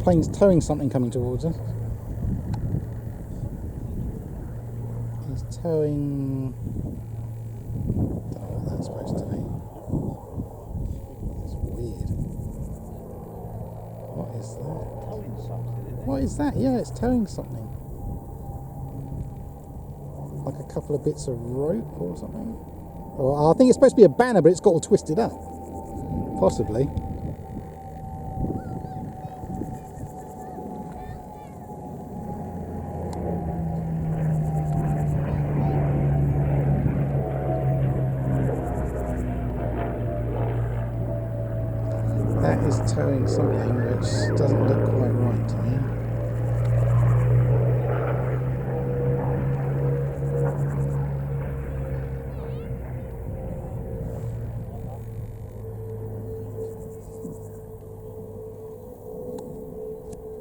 plane's towing something coming towards us. He's towing... I don't know what that's supposed to be. It's weird. What is that? Towing something, isn't it? What is that? Yeah, it's towing something. Like a couple of bits of rope or something. Or I think it's supposed to be a banner, but it's got all twisted up. Possibly. That is towing something which doesn't look quite right to me.